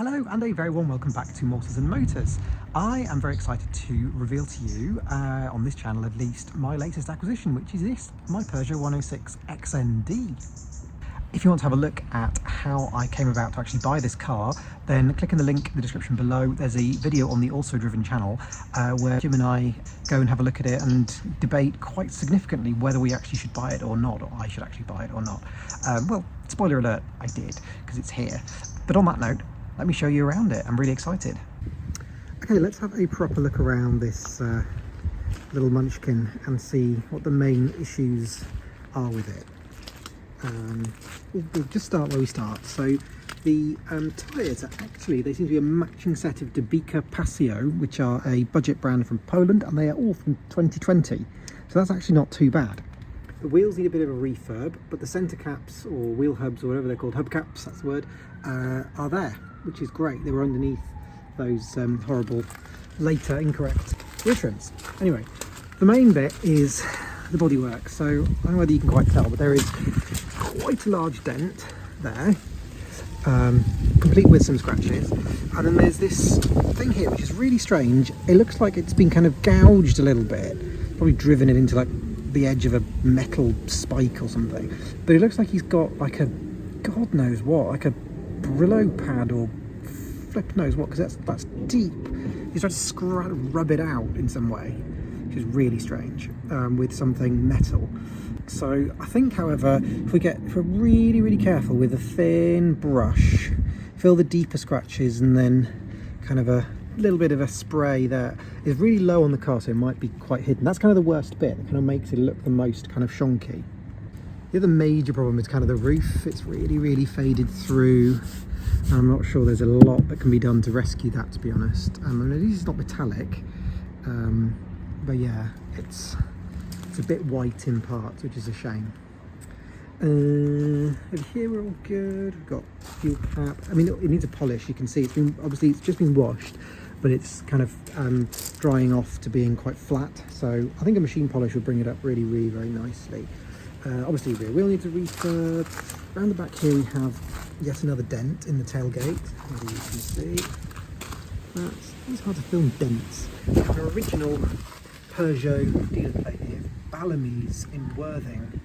Hello and a very warm welcome back to Morsels and Motors. I am very excited to reveal to you, on this channel at least, my latest acquisition, which is this, my Peugeot 106 XND. If you want to have a look at how I came about to actually buy this car, then click on the link in the description below. There's a video on the Also Driven channel where Jim and I go and have a look at it and debate quite significantly whether we actually should buy it or not, or I should actually buy it or not. Well, spoiler alert, I did, because it's here. But on that note, let me show you around it. I'm really excited. Okay, let's have a proper look around this little munchkin and see what the main issues are with it. We'll just start where we start. So the tyres are actually, they seem to be a matching set of Debika Paseo, which are a budget brand from Poland, and they are all from 2020. So that's actually not too bad. The wheels need a bit of a refurb, but the centre caps, or wheel hubs, or whatever they're called, hubcaps, that's the word, are there, which is great. They were underneath those horrible, later incorrect rear trims. Anyway, the main bit is the bodywork. So I don't know whether you can quite tell, but there is quite a large dent there, complete with some scratches. And then there's this thing here, which is really strange. It looks like it's been kind of gouged a little bit, probably driven it into like the edge of a metal spike or something. But it looks like he's got like a, God knows what, like a Brillo pad or flip knows what, because that's deep. He's trying to rub it out in some way, which is really strange, with something metal. So I think, however, if we're really careful with a thin brush, fill the deeper scratches, and then kind of a little bit of a spray there. It's really low on the car, so it might be quite hidden. That's kind of the worst bit. It kind of makes it look the most kind of shonky. The other major problem is kind of the roof. It's really faded through. I'm not sure there's a lot that can be done to rescue that, to be honest. I mean, at least it's not metallic, but yeah, it's a bit white in parts, which is a shame. Over here we're all good. We've got fuel cap. I mean, it needs a polish. You can see it's been, obviously it's just been washed, but it's kind of drying off to being quite flat. So I think a machine polish will bring it up really very nicely. Obviously rear wheel needs a refurb. Around the back here we have yet another dent in the tailgate, as you can see. It's hard to film dents. Our original Peugeot dealer plate here, Ballamies in Worthing,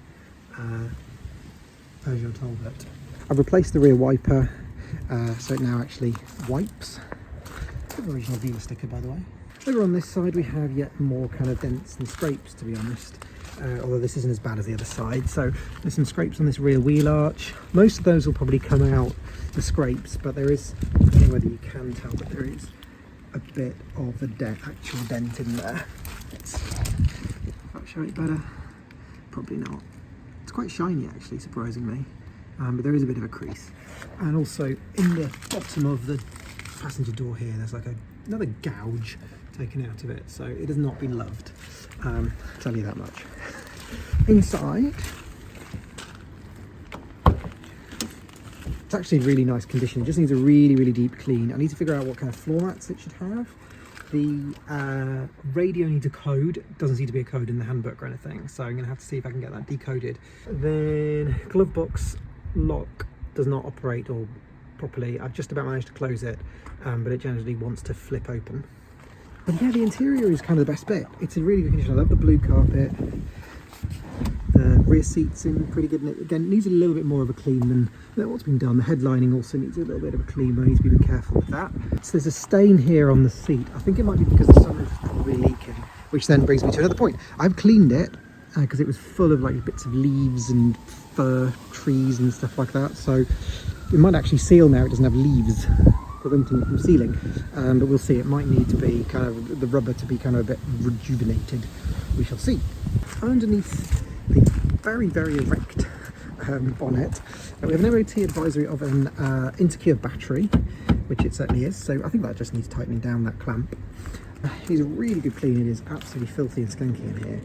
Peugeot Talbot. I've replaced the rear wiper, so it now actually wipes. The original dealer sticker, by the way. Over on this side we have yet more kind of dents and scrapes, to be honest. Although this isn't as bad as the other side. So there's some scrapes on this rear wheel arch. Most of those will probably come out, the scrapes, but there is, I don't know whether you can tell, but there is a bit of a actual dent in there. I'll show it better. Probably not. It's quite shiny actually, surprisingly, but there is a bit of a crease. And also in the bottom of the passenger door here, there's like another gouge taken out of it, so it has not been loved. I'll tell you that much. Inside, it's actually in really nice condition. It just needs a really deep clean. I need to figure out what kind of floor mats it should have. The radio needs a code. It doesn't seem to be a code in the handbook or anything, so I'm going to have to see if I can get that decoded. Then glove box lock does not operate or properly. I've just about managed to close it, but it generally wants to flip open. But yeah, the interior is kind of the best bit. It's in really good condition. I love the blue carpet. The rear seats in pretty good. Again, it needs a little bit more of a clean than what's been done. The headlining also needs a little bit of a clean, but I need to be careful with that. So there's a stain here on the seat. I think it might be because the sunroof is probably leaking, which then brings me to another point. I've cleaned it because it was full of like bits of leaves and fir trees and stuff like that. So it might actually seal now. It doesn't have leaves preventing it from sealing, but we'll see. It might need to be kind of the rubber to be kind of a bit rejuvenated. We shall see. Underneath the very erect bonnet, we have an MOT advisory of an Intercure battery, which it certainly is. So I think that just needs tightening down, that clamp. It is a really good clean. It is absolutely filthy and skunky in here.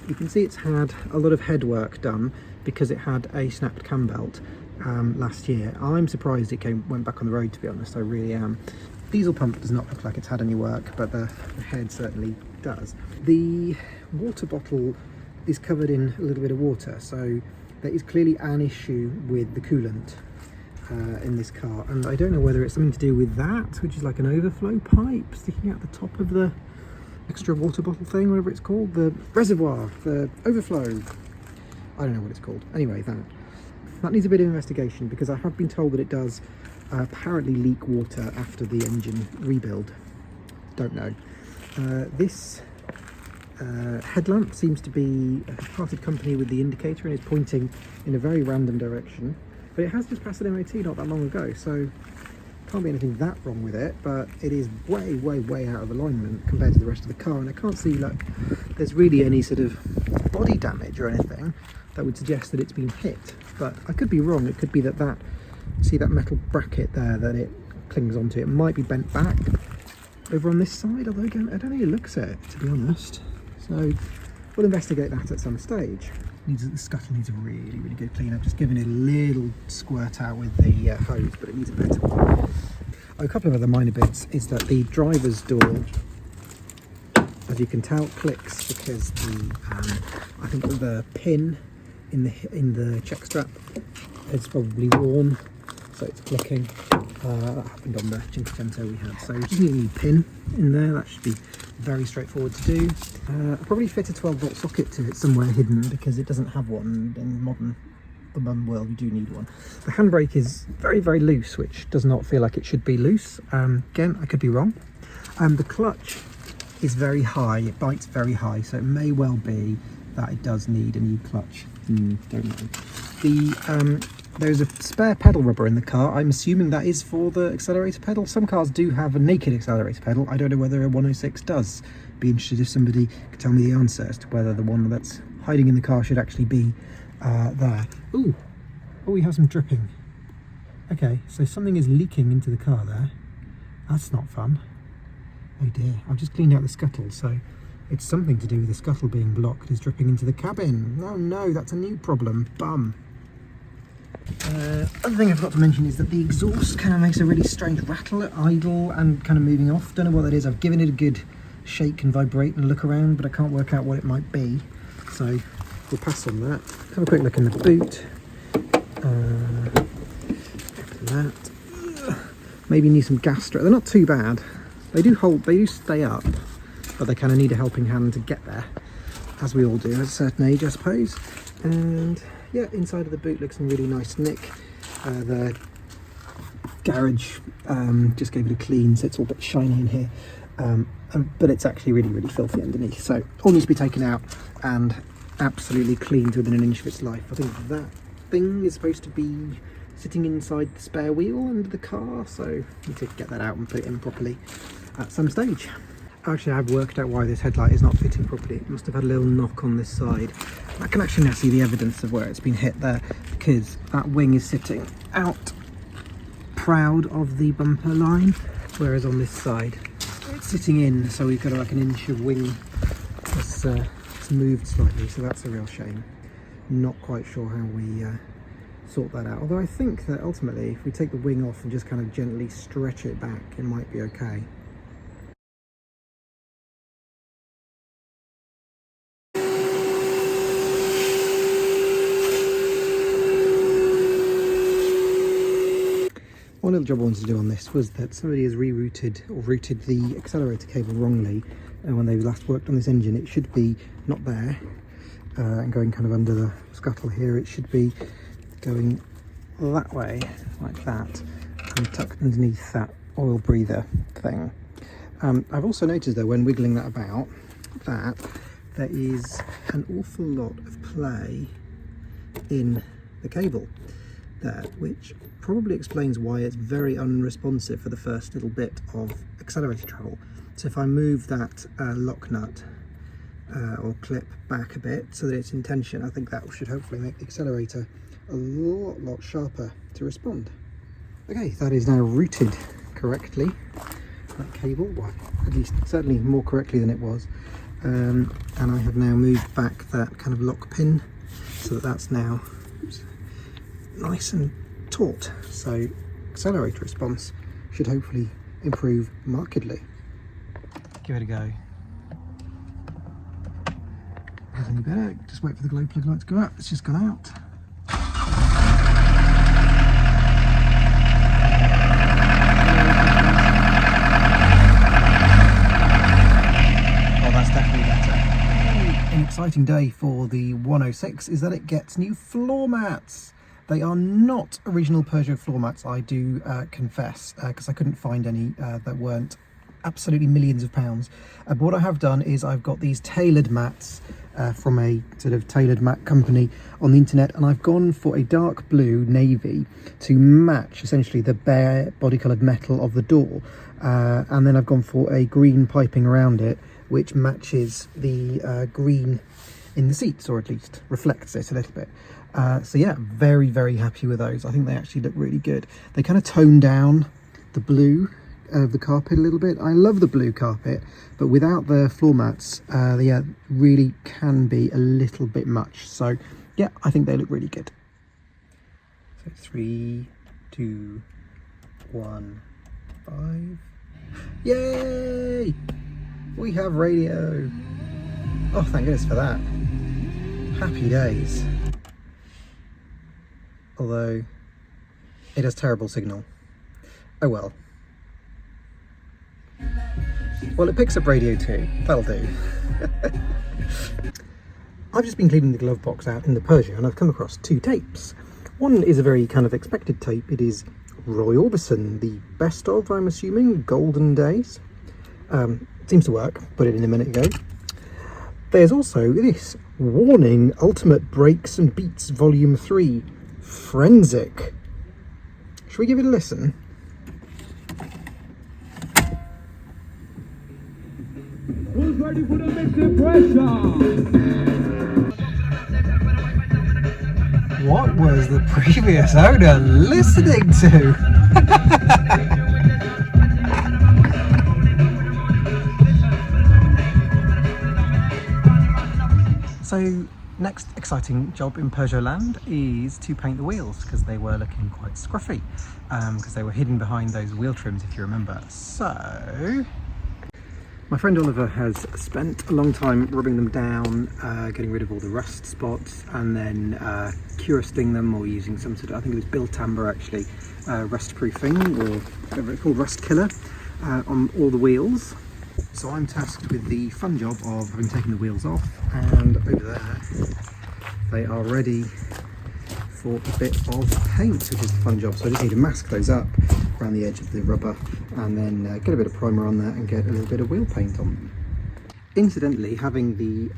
You can see it's had a lot of head work done because it had a snapped cam belt last year. I'm surprised it went back on the road, to be honest. I really am. Diesel pump does not look like it's had any work, but the head certainly does. The water bottle is covered in a little bit of water, so there is clearly an issue with the coolant. in this car, and I don't know whether it's something to do with that, which is like an overflow pipe sticking out the top of the extra water bottle thing, whatever it's called, the reservoir, the overflow. I don't know what it's called. Anyway, that needs a bit of investigation, because I have been told that it does apparently leak water after the engine rebuild. Don't know. This headlamp seems to be a parted company with the indicator and is pointing in a very random direction, but it has just passed an MOT not that long ago, so can't be anything that wrong with it, but it is way out of alignment compared to the rest of the car, and I can't see like there's really any sort of body damage or anything that would suggest that it's been hit. But I could be wrong. It could be that see that metal bracket there that it clings onto, it might be bent back over on this side, although again I don't think it looks it, to be honest. So we'll investigate that at some stage. The scuttle needs a really good clean up. Just giving it a little squirt out with the hose, but it needs a better one. A couple of other minor bits is that the driver's door, as you can tell, clicks because the I think the pin in the check strap is probably worn, so it's clicking. That happened on the Cinquecento we had, so we just need a new pin in there. That should be very straightforward to do. I'll probably fit a 12-volt socket to it somewhere hidden, because it doesn't have one in the modern world. You do need one. The handbrake is very loose, which does not feel like it should be loose. Again, I could be wrong. The clutch is very high, it bites very high, so it may well be that it does need a new clutch. Don't know. There's a spare pedal rubber in the car. I'm assuming that is for the accelerator pedal. Some cars do have a naked accelerator pedal. I don't know whether a 106 does. Be interested if somebody could tell me the answer as to whether the one that's hiding in the car should actually be there. Oh, we have some dripping. Okay, so something is leaking into the car there. That's not fun. Oh dear, I've just cleaned out the scuttle, so it's something to do with the scuttle being blocked. It's dripping into the cabin. Oh no, that's a new problem. Bum. Other thing I forgot to mention is that the exhaust kind of makes a really strange rattle at idle and kind of moving off. Don't know what that is. I've given it a good shake and vibrate and look around, but I can't work out what it might be. So we'll pass on that. Have a quick look in the boot. That. Maybe need some gas strap. They're not too bad. They do stay up, but they kind of need a helping hand to get there, as we all do at a certain age, I suppose. And yeah, inside of the boot looks in really nice nick. The garage just gave it a clean, so it's all a bit shiny in here, but it's actually really filthy underneath, so all needs to be taken out and absolutely cleaned within an inch of its life. I think that thing is supposed to be sitting inside the spare wheel under the car, so I need to get that out and put it in properly at some stage. Actually, I've worked out why this headlight is not fitting properly. It must have had a little knock on this side. I can actually now see the evidence of where it's been hit there, because that wing is sitting out proud of the bumper line, whereas on this side it's sitting in, so we've got like an inch of wing that's moved slightly, so that's a real shame. Not quite sure how we sort that out, although I think that ultimately if we take the wing off and just kind of gently stretch it back, it might be okay. One little job I wanted to do on this was that somebody has routed the accelerator cable wrongly, and when they last worked on this engine it should be not there and going kind of under the scuttle here. It should be going that way, like that, and tucked underneath that oil breather thing. I've also noticed though, when wiggling that about, that there is an awful lot of play in the cable there, which probably explains why it's very unresponsive for the first little bit of accelerator travel. So if I move that lock nut or clip back a bit so that it's in tension, I think that should hopefully make the accelerator a lot sharper to respond. Okay, that is now routed correctly, that cable, well, at least certainly more correctly than it was, and I have now moved back that kind of lock pin so that that's now nice and taut, so accelerator response should hopefully improve markedly. Give it a go. Is any better? Just wait for the glow plug light to go out. It's just gone out. exciting day for the 106 is that it gets new floor mats. They are not original Peugeot floor mats, I do confess, because I couldn't find any that weren't absolutely millions of pounds. But what I have done is I've got these tailored mats from a sort of tailored mat company on the internet, and I've gone for a dark blue navy to match essentially the bare body coloured metal of the door, and then I've gone for a green piping around it which matches the green in the seats, or at least reflects it a little bit. So yeah, very, very happy with those. I think they actually look really good. They kind of tone down the blue of the carpet a little bit. I love the blue carpet, but without the floor mats, they really can be a little bit much. So yeah, I think they look really good. So 3, 2, 1, 5. Yay! We have radio. Oh, thank goodness for that. Happy days. Although it has terrible signal. Oh well. Well, it picks up radio too. That'll do. I've just been cleaning the glove box out in the Peugeot and I've come across 2 tapes. One is a very kind of expected tape. It is Roy Orbison, the best of, I'm assuming, Golden Days. Seems to work. Put it in a minute ago. There's also this warning: Ultimate Brakes and Beats Volume 3 Forensic. Should we give it a listen? Who's ready for the mixing pressure? What was the previous owner listening to? So, next exciting job in Peugeot land is to paint the wheels, because they were looking quite scruffy, because they were hidden behind those wheel trims, if you remember. So my friend Oliver has spent a long time rubbing them down, getting rid of all the rust spots, and then cure-sting them, or using some sort of, I think it was Biltamber actually, rust proofing, or whatever it's called, rust killer, on all the wheels. So I'm tasked with the fun job of having taken the wheels off, and over there they are ready for a bit of paint, which is the fun job. So I just need to mask those up around the edge of the rubber, and then get a bit of primer on there and get a little bit of wheel paint on them. Incidentally, having the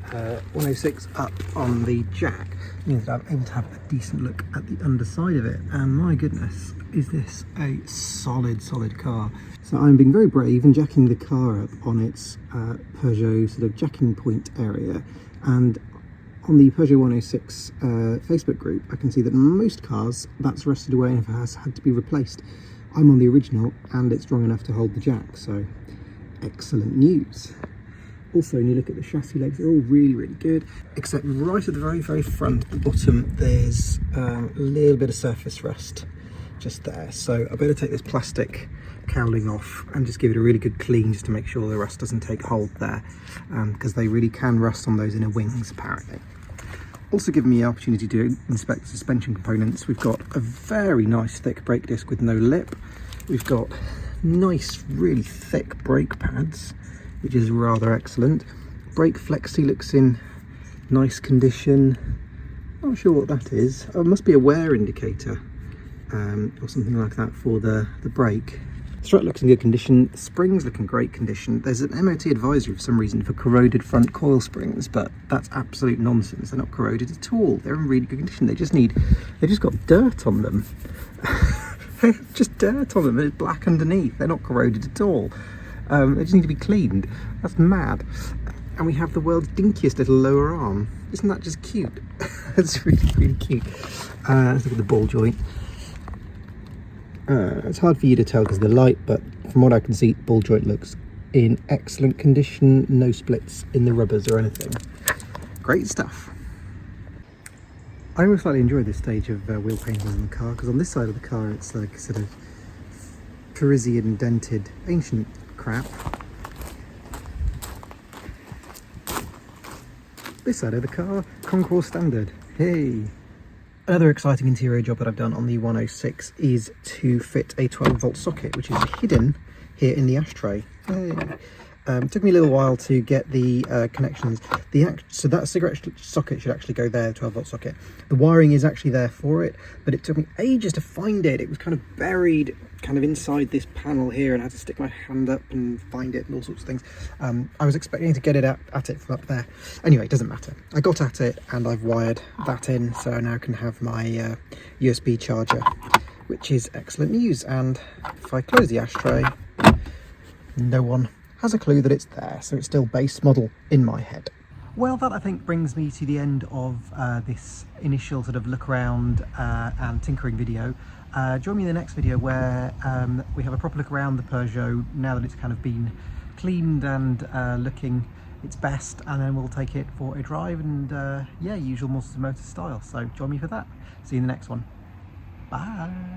106 up on the jack means that I'm able to have a decent look at the underside of it, and my goodness, is this a solid car. So I'm being very brave and jacking the car up on its Peugeot sort of jacking point area, and on the Peugeot 106 Facebook group I can see that most cars that's rusted away and has had to be replaced. I'm on the original and it's strong enough to hold the jack, so excellent news. Also, when you look at the chassis legs, they're all really good, except right at the very front, at the bottom, there's a little bit of surface rust just there. So I better take this plastic cowling off and just give it a really good clean, just to make sure the rust doesn't take hold there, because they really can rust on those inner wings apparently. Also giving me the opportunity to inspect the suspension components. We've got a very nice thick brake disc with no lip. We've got nice, really thick brake pads, which is rather excellent. Brake flexi looks in nice condition. Not sure what that is. Oh, it must be a wear indicator, or something like that for the brake. Strut looks in good condition. Springs look in great condition. There's an MOT advisory for some reason for corroded front coil springs, but that's absolute nonsense. They're not corroded at all. They're in really good condition. They've just got dirt on them. Just dirt on them, and it's black underneath. They're not corroded at all. They just need to be cleaned. That's mad. And we have the world's dinkiest little lower arm. Isn't that just cute? It's really cute. Let's look at the ball joint. It's hard for you to tell because of the light, but from what I can see, ball joint looks in excellent condition. No splits in the rubbers or anything. Great stuff. I always slightly enjoy this stage of wheel painting on the car, because on this side of the car it's like sort of Parisian dented ancient crap. This side of the car, Concours standard. Hey! Another exciting interior job that I've done on the 106 is to fit a 12-volt socket, which is hidden here in the ashtray. Hey. It took me a little while to get the connections. So that cigarette socket should actually go there, the 12-volt socket. The wiring is actually there for it, but it took me ages to find it. It was kind of buried kind of inside this panel here, and I had to stick my hand up and find it and all sorts of things. I was expecting to get it at it from up there. Anyway, it doesn't matter. I got at it and I've wired that in, so I now can have my USB charger, which is excellent news. And if I close the ashtray, no one has a clue that it's there, so it's still base model in my head. Well, that I think brings me to the end of this initial sort of look around and tinkering video. Join me in the next video where we have a proper look around the Peugeot now that it's kind of been cleaned and looking its best, and then we'll take it for a drive and yeah, usual Morsels and Motors style. So join me for that. See you in the next one. Bye.